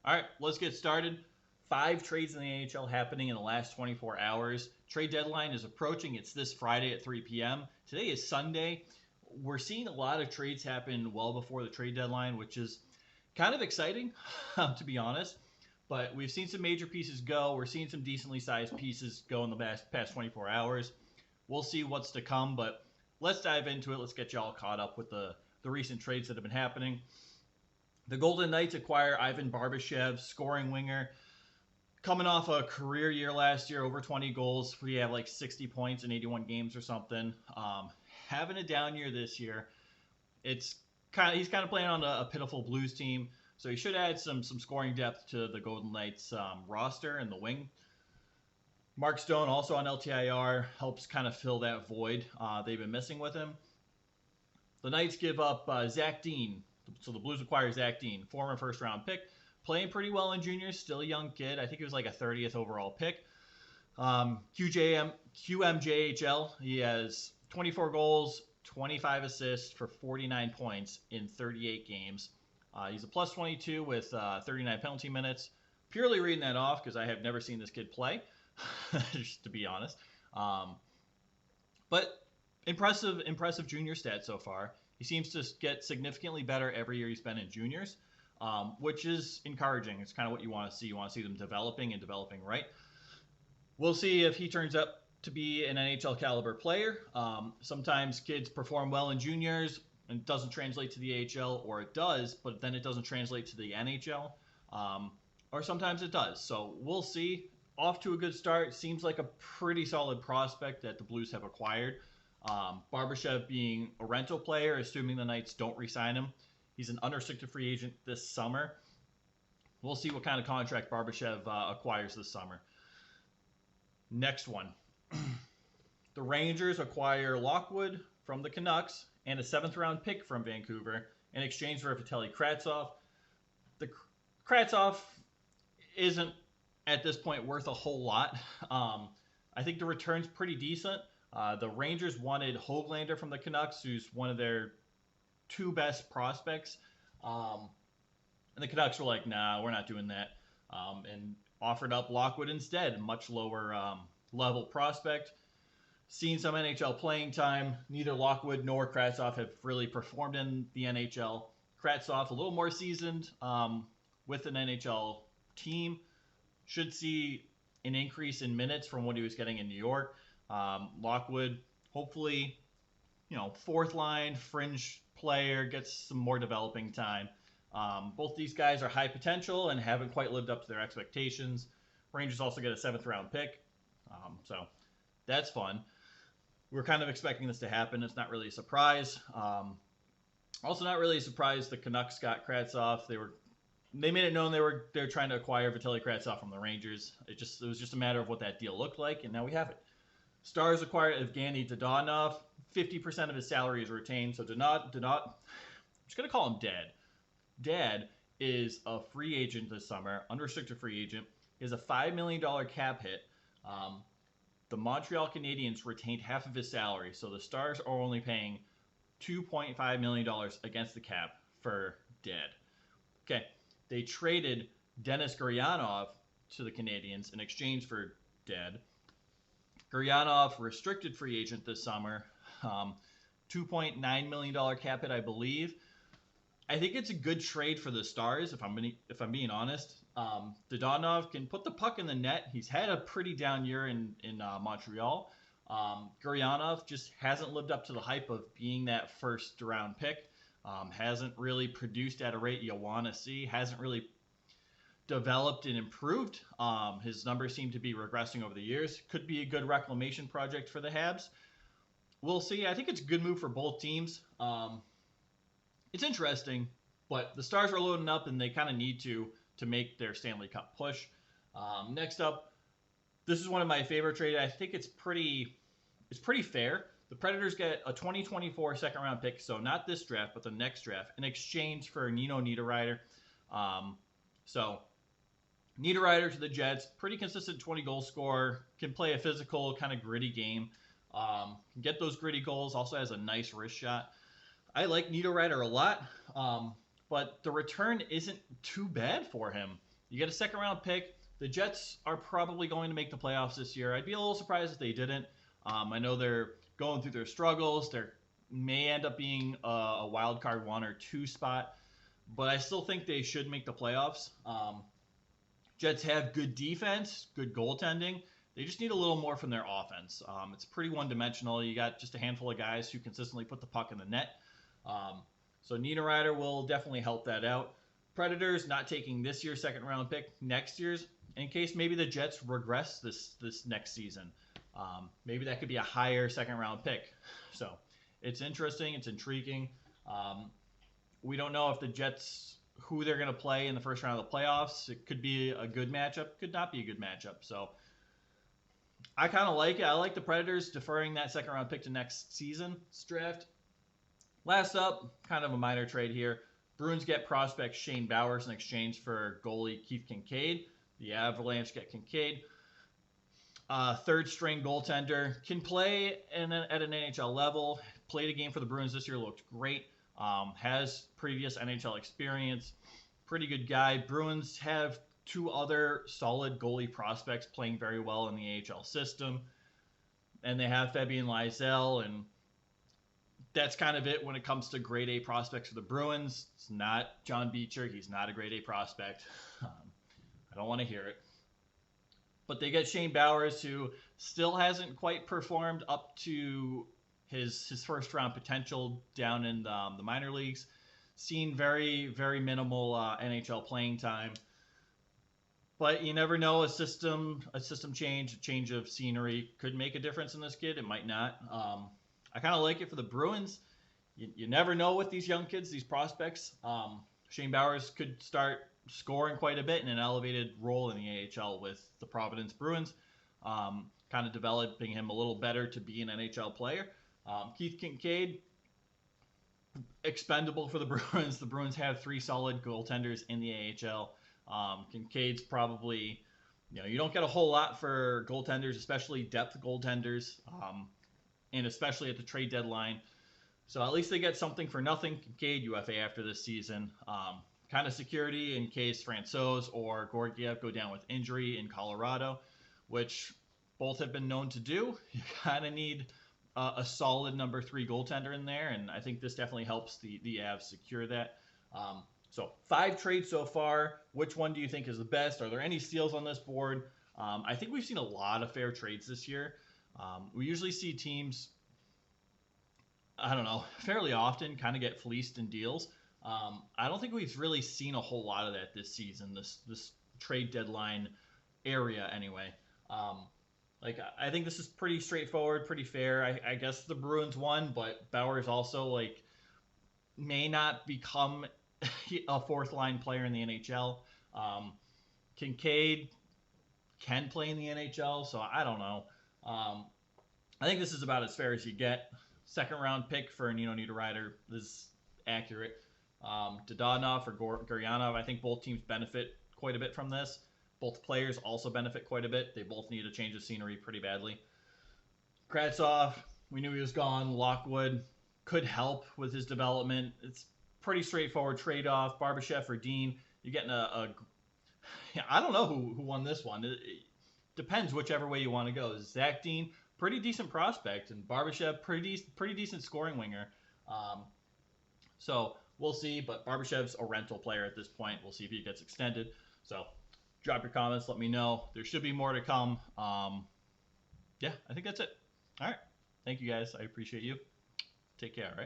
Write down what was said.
All right, let's get started. 5 trades in the NHL happening in the last 24 hours. Trade deadline is approaching. It's this Friday at 3 p.m. Today is Sunday. We're seeing a lot of trades happen well before the trade deadline, which is kind of exciting, to be honest. But we've seen some major pieces go. We're seeing some decently sized pieces go in the past 24 hours. We'll see what's to come, but let's dive into it. Let's get you all caught up with the recent trades that have been happening. The Golden Knights acquire Ivan Barbashev, scoring winger, coming off a career year last year, over 20 goals. We have like 60 points in 81 games or something. Having a down year this year. He's kind of playing on a pitiful Blues team, so he should add some scoring depth to the Golden Knights roster in the wing. Mark Stone, also on LTIR, helps kind of fill that void they've been missing with him. The Knights give up Zach Dean. So the Blues acquire Zach Dean, former first-round pick, playing pretty well in juniors, still a young kid. I think he was like a 30th overall pick. QMJHL, he has 24 goals, 25 assists for 49 points in 38 games. He's a plus 22 with 39 penalty minutes. Purely reading that off because I have never seen this kid play, just to be honest. But impressive junior stats so far. He seems to get significantly better every year he's been in juniors, which is encouraging. It's kind of what you want to see. You want to see them developing and developing right. We'll see if he turns up to be an NHL caliber player. Sometimes kids perform well in juniors and it doesn't translate to the AHL, or it does, but then it doesn't translate to the NHL, or sometimes it does. So we'll see. Off to a good start. Seems like a pretty solid prospect that the Blues have acquired. Barbashev being a rental player, assuming the Knights don't re-sign him. He's an unrestricted free agent this summer. We'll see what kind of contract Barbashev acquires this summer. Next one. The Rangers acquire Lockwood from the Canucks and a 7th-round pick from Vancouver in exchange for Vitaly Kravtsov. The Kravtsov isn't, at this point, worth a whole lot. I think the return's pretty decent. The Rangers wanted Höglander from the Canucks, who's one of their 2 best prospects. And the Canucks were like, nah, we're not doing that. And offered up Lockwood instead, much lower level prospect. Seen some NHL playing time. Neither Lockwood nor Kravtsov have really performed in the NHL. Kravtsov, a little more seasoned with an NHL team. Should see an increase in minutes from what he was getting in New York. Lockwood, hopefully, 4th line, fringe player, gets some more developing time. Both these guys are high potential and haven't quite lived up to their expectations. Rangers also get a 7th-round pick, so that's fun. We're kind of expecting this to happen. It's not really a surprise. Also, not really a surprise the Canucks got Kravtsov. They made it known they're trying to acquire Vitaly Kravtsov from the Rangers. It was just a matter of what that deal looked like, and now we have it. Stars acquired Evgeny Dadonov. 50% of his salary is retained. So I'm just going to call him Dad. Dad is a free agent this summer, unrestricted free agent. He has a $5 million cap hit. The Montreal Canadiens retained half of his salary, so the Stars are only paying $2.5 million against the cap for Dad. Okay, they traded Denis Gurianov to the Canadiens in exchange for Dad. Gurianov, restricted free agent this summer, $2.9 million cap hit, I believe. I think it's a good trade for the Stars, if I'm being honest. Dadonov can put the puck in the net. He's had a pretty down year in Montreal. Gurianov just hasn't lived up to the hype of being that first-round pick. Hasn't really produced at a rate you want to see. Hasn't really developed and improved. His numbers seem to be regressing over the years. Could be a good reclamation project for the Habs. We'll see. I think it's a good move for both teams. It's interesting, but the Stars are loading up and they kind of need to make their Stanley Cup push. Next up, this is one of my favorite trades. I think it's pretty fair. The Predators get a 2024 second-round pick, so not this draft, but the next draft, in exchange for Nino Niederreiter. So Niederreiter to the Jets, pretty consistent 20-goal scorer, can play a physical, kind of gritty game, can get those gritty goals, also has a nice wrist shot. I like Niederreiter a lot, but the return isn't too bad for him. You get a second-round pick. The Jets are probably going to make the playoffs this year. I'd be a little surprised if they didn't. I know they're going through their struggles. They may end up being a wild card 1 or 2 spot, but I still think they should make the playoffs. Jets have good defense, good goaltending. They just need a little more from their offense. It's pretty one-dimensional. You got just a handful of guys who consistently put the puck in the net. So Nino will definitely help that out. Predators not taking this year's second-round pick, next year's, in case maybe the Jets regress this next season. Maybe that could be a higher second-round pick. So it's interesting. It's intriguing. We don't know if the Jets, who they're going to play in the first round of the playoffs. It could be a good matchup, could not be a good matchup. So I kind of like it. I like the Predators deferring that second round pick to next season's draft. Last up, kind of a minor trade here. Bruins get prospect Shane Bowers in exchange for goalie Keith Kinkaid. The Avalanche get Kinkaid. Third string goaltender. Can play at an NHL level. Played a game for the Bruins this year. Looked great. Has previous NHL experience. Pretty good guy. Bruins have 2 other solid goalie prospects playing very well in the AHL system. And they have Fabian Lysell, and that's kind of it when it comes to grade A prospects for the Bruins. It's not John Beecher. He's not a grade A prospect. I don't want to hear it. But they get Shane Bowers, who still hasn't quite performed up to his first round potential down in the minor leagues. Seen very, very minimal NHL playing time. But you never know, a system change, a change of scenery could make a difference in this kid. It might not. I kind of like it for the Bruins. You never know with these young kids, these prospects. Shane Bowers could start scoring quite a bit in an elevated role in the AHL with the Providence Bruins, kind of developing him a little better to be an NHL player. Keith Kinkaid, expendable for the Bruins. The Bruins have 3 solid goaltenders in the AHL. Kinkaid's probably, you don't get a whole lot for goaltenders, especially depth goaltenders, and especially at the trade deadline. So at least they get something for nothing. Kinkaid, UFA after this season. Kind of security in case Francouz or Gurianov go down with injury in Colorado, which both have been known to do. You kind of need a solid number 3 goaltender in there, and I think this definitely helps the Avs secure that. So 5 trades so far. Which one do you think is the best? Are there any steals on this board? I think we've seen a lot of fair trades this year. We usually see teams, fairly often kind of get fleeced in deals. I don't think we've really seen a whole lot of that this season, this trade deadline area anyway. I think this is pretty straightforward, pretty fair. I guess the Bruins won, but Bowers also may not become a 4th-line player in the NHL. Kinkaid can play in the NHL, so I don't know. I think this is about as fair as you get. Second-round pick for Nino is accurate. Dadonov or Gurianov, I think both teams benefit quite a bit from this. Both players also benefit quite a bit. They both need a change of scenery pretty badly. Kravtsov, we knew he was gone. Lockwood could help with his development. It's pretty straightforward trade-off. Barbashev or Dean, you're getting I don't know who won this one. It depends whichever way you want to go. Zach Dean, pretty decent prospect, and Barbashev, pretty decent scoring winger. So we'll see, but Barbashev's a rental player at this point. We'll see if he gets extended. So drop your comments. Let me know. There should be more to come. Yeah, I think that's it. All right. Thank you, guys. I appreciate you. Take care, all right?